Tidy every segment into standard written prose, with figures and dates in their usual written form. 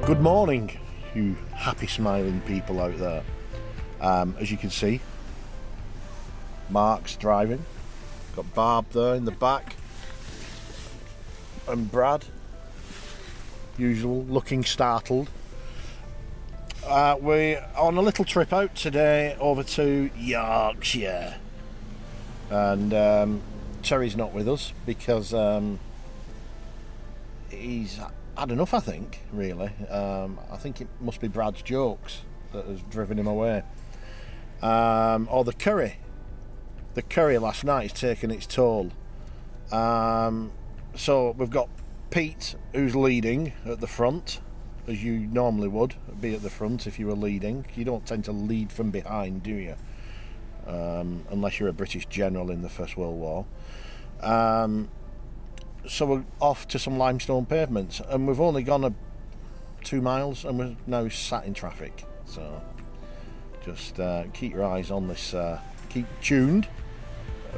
Good morning, you happy smiling people out there. As you can see, Mark's driving, got Barb there in the back, and usual, looking startled. We're on a little trip out today over to Yorkshire, and Terry's not with us because he's had enough, I think, really. I think it must be Brad's jokes that has driven him away, or the curry last night has taken its toll. So we've got Pete, who's leading at the front, as you normally would be at the front if you were leading. You don't tend to lead from behind, do you? Unless you're a British general in the First World War. So we're off to some limestone pavements, and we've only gone 2 miles and we're now sat in traffic. So just keep your eyes on this, keep tuned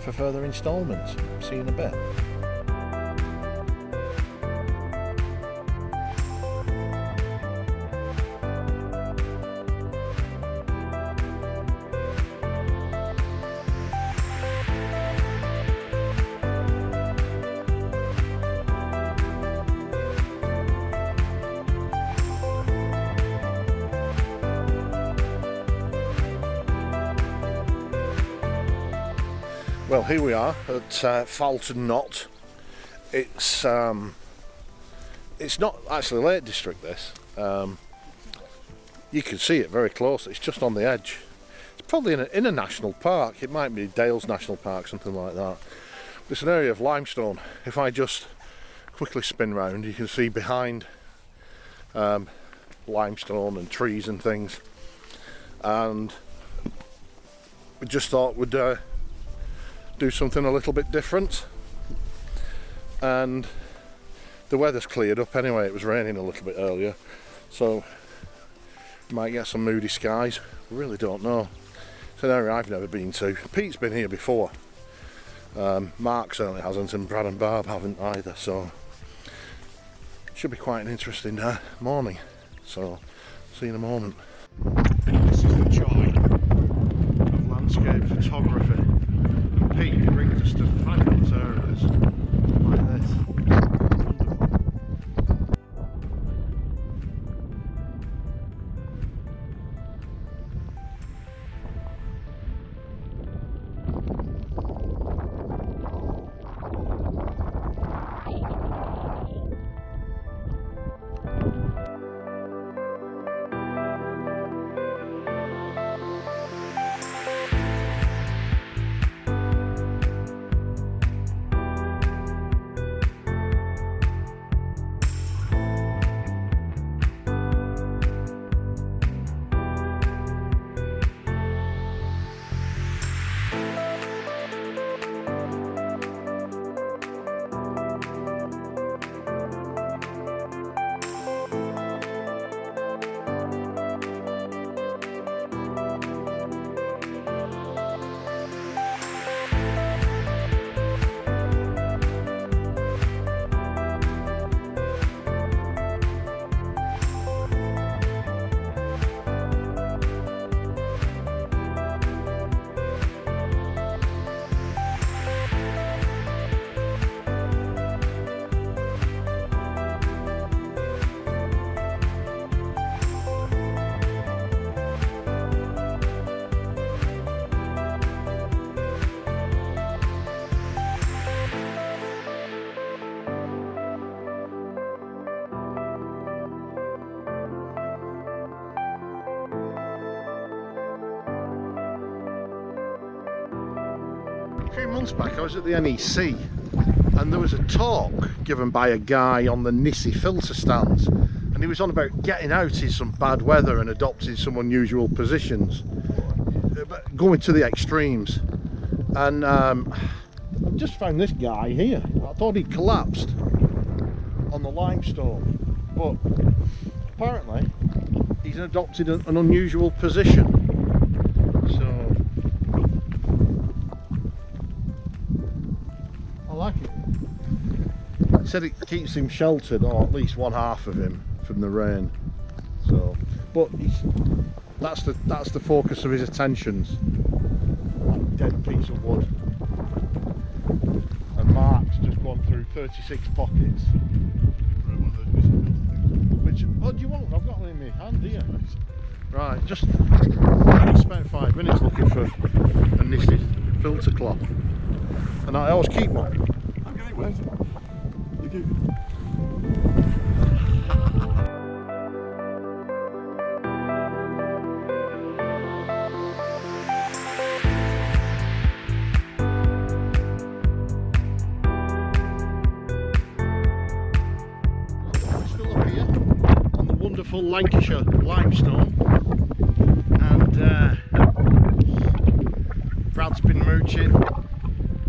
for further instalments. See you in a bit. Well, here we are at Falton Knot. It's not actually Lake District, this. You can see it very close. It's just on the edge. It's probably in a national park. It might be Dales National Park, something like that. It's an area of limestone. If I just quickly spin round, you can see behind limestone and trees and things. And we just thought we'd do something a little bit different, and the weather's cleared up anyway. It was raining a little bit earlier, so we might get some moody skies. We really don't know. It's an area I've never been to. Pete's been here before, Mark certainly hasn't, and Brad and Barb haven't either, so it should be quite an interesting morning. So see you in a moment. This is the joy of landscape photography. Pete brings us to fabulous areas like this. A few months back I was at the NEC, and there was a talk given by a guy on the Nissy filter stands, and he was on about getting out in some bad weather and adopting some unusual positions, going to the extremes. And I just found this guy here. I thought he'd collapsed on the limestone, but apparently he's adopted an unusual position. So I like it. He said it keeps him sheltered, or at least one half of him, from the rain. So, but that's the focus of his attentions. That dead piece of wood. And Mark's just gone through 36 pockets. Which, oh, do you want? I've got one in my hand here. Right, just spent 5 minutes looking for a knitted filter cloth, and I always keep one. Okay, wait. Thank you. Still up here on the wonderful Lancashire limestone, and Brad's been mooching,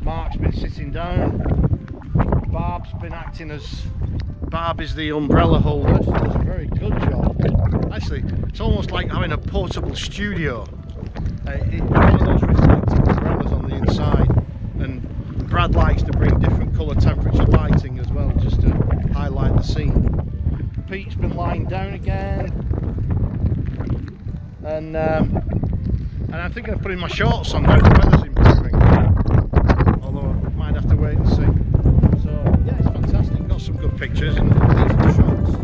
Mark's been sitting down, Barb's been acting as, Barb is the umbrella holder. She does a very good job. Actually, it's almost like having a portable studio. It's one of those reflecting umbrellas on the inside, and Brad likes to bring different colour temperature lighting as well, just to highlight the scene. Pete's been lying down again, and I'm thinking of putting my shorts on now the weather's improving, although I might have to wait and see. So yeah, it's fantastic, got some good pictures and decent shots.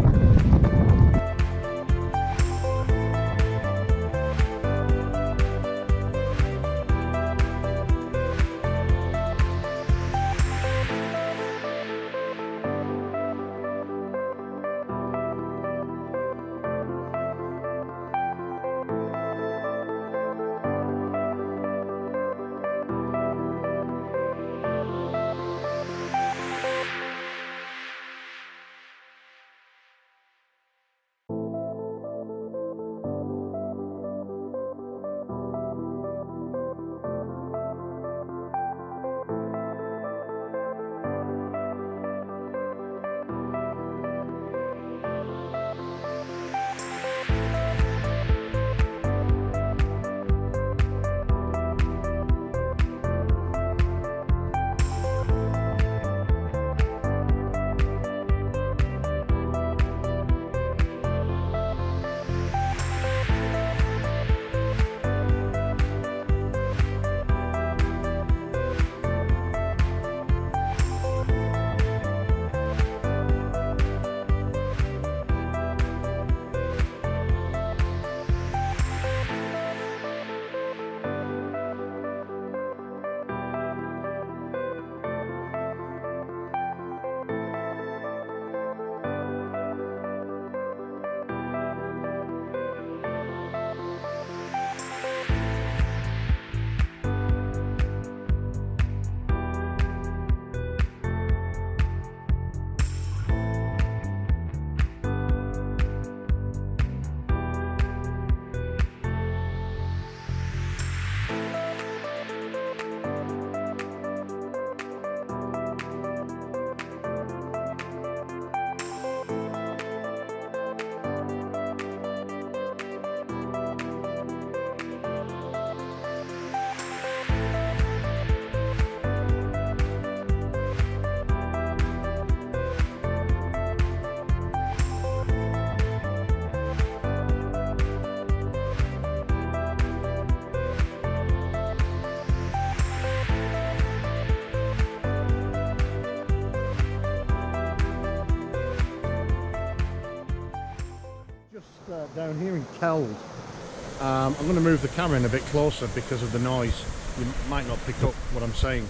Down here in Keld, I'm going to move the camera in a bit closer because of the noise. You might not pick up what I'm saying.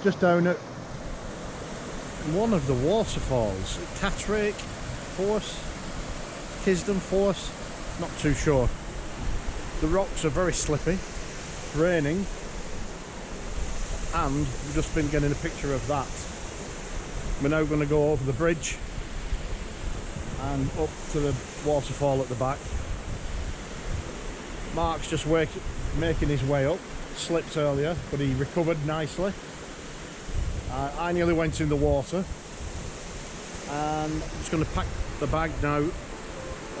Just down at one of the waterfalls, Catterick Force, Kisdom Force, not too sure. The rocks are very slippy, it's raining, and we've just been getting a picture of that. We're now going to go over the bridge and up to the waterfall at the back. Mark's just making his way up, slipped earlier, but he recovered nicely. I nearly went in the water, and I'm just going to pack the bag now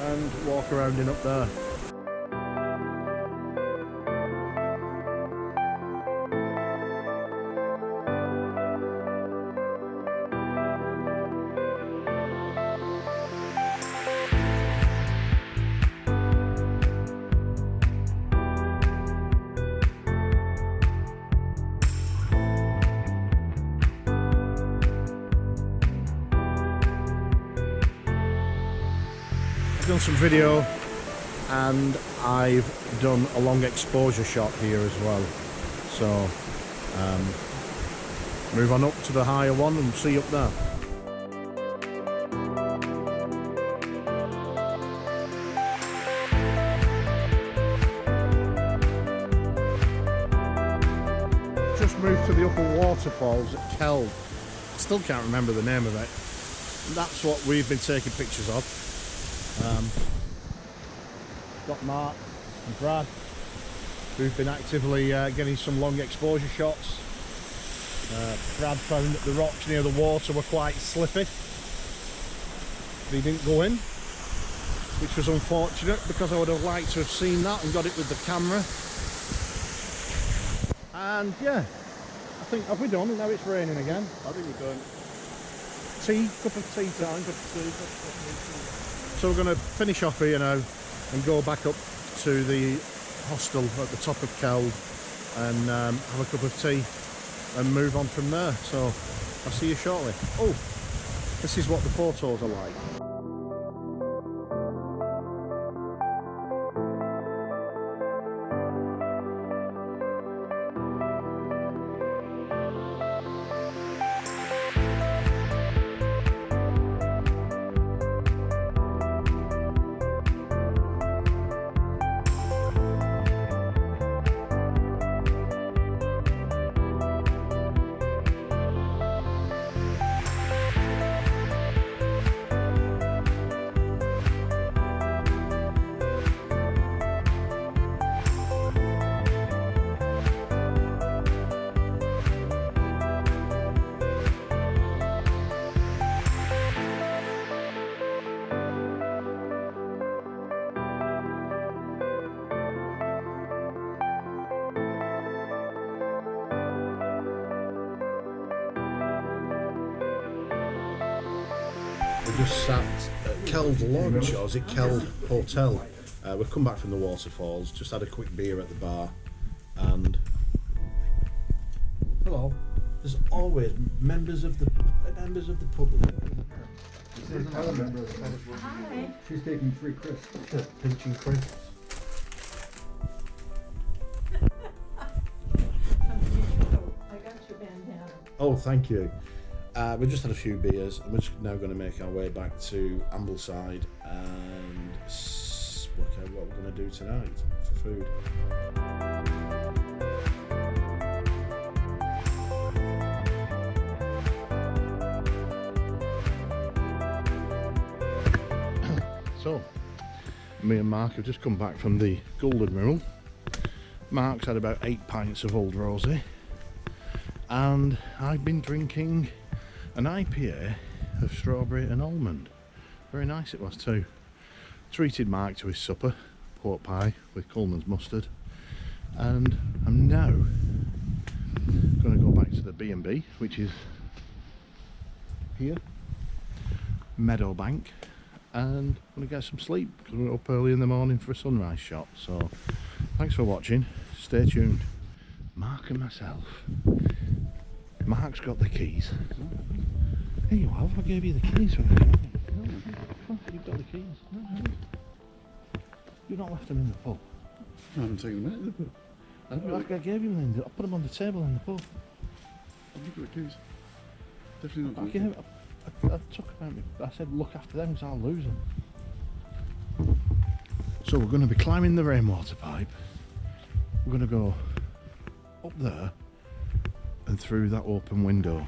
and walk around in up there. some video, and I've done a long exposure shot here as well. So move on up to the higher one and see up there. Just moved to the upper waterfalls at Keld. Still can't remember the name of it. That's what we've been taking pictures of. Got Mark and Brad, who've been actively getting some long exposure shots. Brad found that the rocks near the water were quite slippy, but he didn't go in, which was unfortunate because I would have liked to have seen that and got it with the camera. And yeah, I think, have we done? Now it's raining again. I think we're done. Tea, cup of tea time. So we're going to finish off here now and go back up to the hostel at the top of Keld and have a cup of tea and move on from there. So I'll see you shortly. Oh, this is what the photos are like. We just sat at Keld Lodge, or is it Keld Hotel? We've come back from the waterfalls, just had a quick beer at the bar, and hello. There's always members of the public. Hi. She's taking free crisps. Peach and cream. I got your bandana. Oh, thank you. We've just had a few beers, and we're just now going to make our way back to Ambleside and work out what we're going to do tonight for food. So, me and Mark have just come back from the Golden Rule. Mark's had about 8 pints of Old Rosy, and I've been drinking an IPA of strawberry and almond. Very nice it was too. Treated Mark to his supper, pork pie with Coleman's mustard, and I'm now going to go back to the B&B, which is here, Meadowbank, and I'm going to get some sleep because we're up early in the morning for a sunrise shot. So thanks for watching, stay tuned. Mark and myself. Mark's got the keys. Here you have, I gave you the keys for the car. No, you've got the keys. No. You've not left them in the pub. I haven't taken them out of the pub. I gave you them, I put them on the table in the pub. I've looked at the keys. Definitely not I done. took them out, I said look after them because I'll lose them. So we're going to be climbing the rainwater pipe. We're going to go up there and through that open window.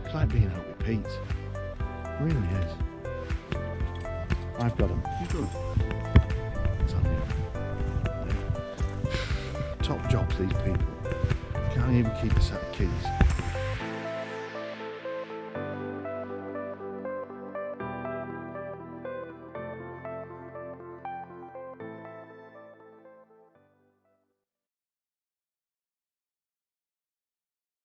It's like being out with Pete. It really is. I've got them. You good? I'm telling you. Top jobs, these people. Can't even keep a set of keys.